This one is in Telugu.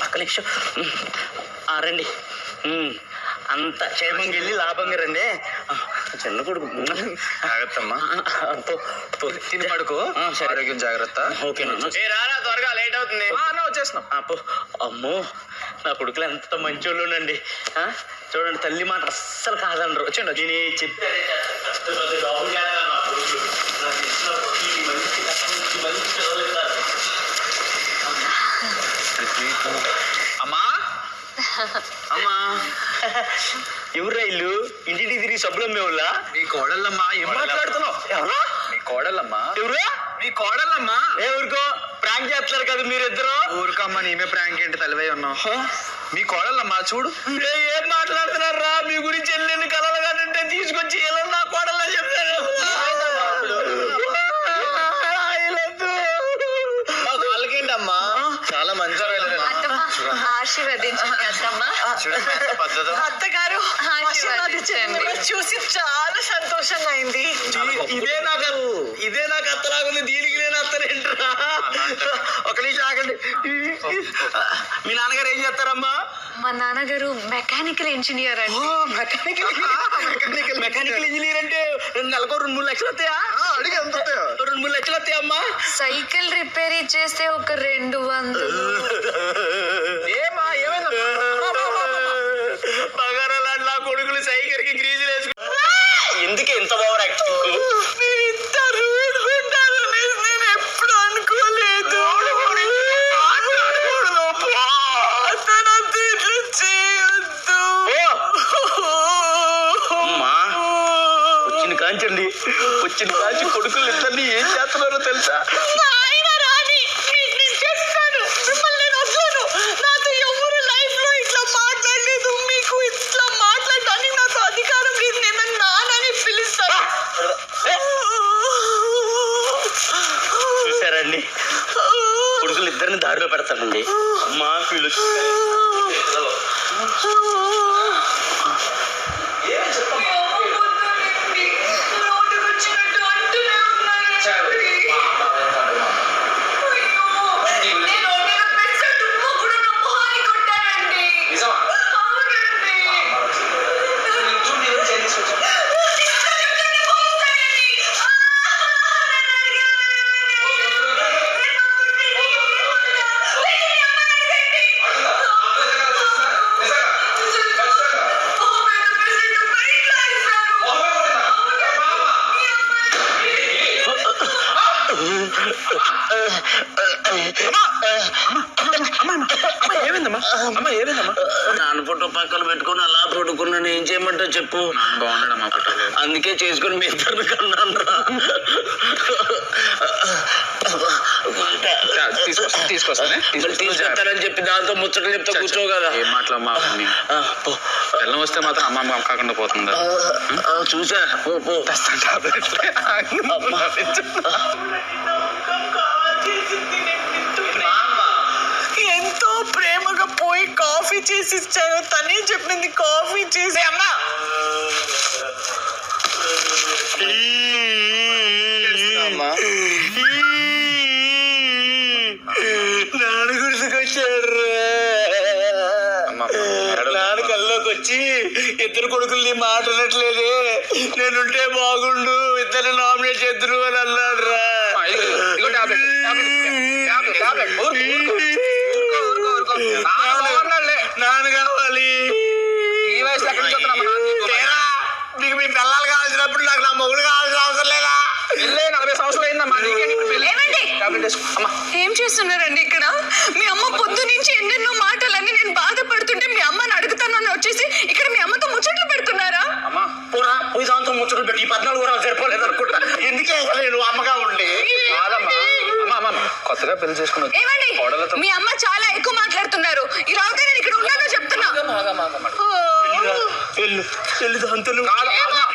ఒక్క నిమిషం. రండి. అంత క్షేమంగా వెళ్ళి లాభంగా రండి. చిన్న కొడుకు జాగ్రత్తమ్మా, తిని పడుకో. ఆరోగ్యం జాగ్రత్త. ఓకేనా? రారా, త్వరగా లేట్ అవుతుంది. వచ్చేస్తున్నాం. అమ్మో, నా కొడుకులు ఎంత మంచోళ్ళునండి. చూడండి, తల్లి మాట అస్సలు కాదనరు. వచ్చండి, నేను చెప్పి అమ్మా అమ్మా, ఎవరు ఇల్లు ఇంటికి తిరిగి సబ్బులు అమ్మేవాళ్ళ? మీ కోడళ్ళమ్మా. ఏం మాట్లాడుతున్నావు? ఎవరు? మీ కోడళ్ళమ్మా. ఎవరు? మీ కోడళ్ళమ్మా. ఊరుకో, ప్రాంక్ చేస్తారు కదా మీరిద్దరు. ఊరుకమ్మా, నీమే ప్రాంక్ ఏంటి తలివై ఉన్నావు. మీ కోడళ్ళమ్మా, చూడు. ఏం మాట్లాడుతున్నారా? మీ గురించి ఎన్ని కలలు కంటే తీసుకొచ్చి ఎలా నా కోడల్లా చెప్తారు. వాళ్ళకేంటమ్మా, చాలా మంచి ఆశీర్వదించండి అత్తమ్మ. అత్తగారు ఆశీర్వదించండి. చూసి చాలా సంతోషంగా అయింది. ఇదే నాకు అత్తలాగుంది, దీనికి నేను అత్తనేంటరా? ఒక నిమిషం ఆగండి. మీ నాన్నగారు ఏం చేస్తారమ్మా? మా నాన్నగారు మెకానికల్ ఇంజనీర్ అండి. మెకానికల్ ఇంజనీర్ అంటే నెలకు 2-3 లక్షలు వస్తాయా? అడిగి ఎంత వస్తాయో? 2-3 లక్షలు వస్తాయా అమ్మా? సైకిల్ రిపేర్ చేస్తే ఒక 200. ఏమా బగారాలు నా కొడుకులు సైకిల్కి గ్రీజులు వేసుకు. ఎందుకు ఎంత ఓవర్ యాక్టింగ్? నేను ఎప్పుడు అనుకోలేదు. వచ్చిన కాంచి కొడుకులు ఇద్దరిని ఏం చేస్తున్నారో తెలుసా? చూసారండి, కొడుకులు ఇద్దరిని దారిలో పెడతానండి. అమ్మా వీళ్ళు నాన్న ఫోటో పక్కన పెట్టుకుని అలా పడుకున్నాను. ఏం చేయమంటావు చెప్పు? బాగున్నాడమ్మా ఫోటో. అందుకే చేసుకుని మీ ఇద్దరు కన్నాను రా. తీసుకొస్తానని చెప్పి దాంతో ముచ్చట చెప్తా కూర్చో కదా. ఏం మాట్లాడమ్మా అవన్నీ. బెల్లం వస్తే మాత్రం అమ్మ కాకుండా పోతుందా? చూసా. ఎంతో ప్రేమగా పోయి కాఫీ చేసి ఇచ్చాను. తనే చెప్పింది కాఫీ చేసి. అమ్మా నాన్న గుర్తుకొచ్చాడు. నాన్న కల్లోకి వచ్చి ఇద్దరు కొడుకుల్ని మాట్లాడట్లేదే, నేనుంటే బాగుండు, ఇద్దరు నామినేట్ చేద్దరు అని అన్నాడు రా. నాన్న కావాలి. ఈ వయసులో ఎక్కడి నుంచి వస్తున్నామా? నీకు మీ పిల్లలు కావాల్సినప్పుడు నాకు నా మొగుడు కావాల్సిన అవసరం లేదా? 40 సంవత్సరాలు అయిందమ్మా. ఏం చేస్తున్నారండి ఇక్కడ? మీ అమ్మ పొద్దు నుంచి ఎన్నెన్నో మాటలన్నీ నేను బాధపడుతుంటే మీ అమ్మని అడుగుతానని వచ్చేసి ఇక్కడ మీ అమ్మతో ముచ్చట్లు పెడుతున్నారా? అమ్మా పూరా పోయి దాంతో ముచ్చట్లు పెట్టి ఈ 14 వరాలు సరిపోలేదు అనుకుంటా. ఎందుకే నేను అమ్మగా ఉండి కొత్తగా పెళ్లి చేసుకున్నా. ఏమండి, మీ అమ్మ చాలా ఎక్కువ మాట్లాడుతున్నారు. ఇలా అవుతే నేను ఇక్కడ ఉన్నానో చెప్తున్నా. దాంతో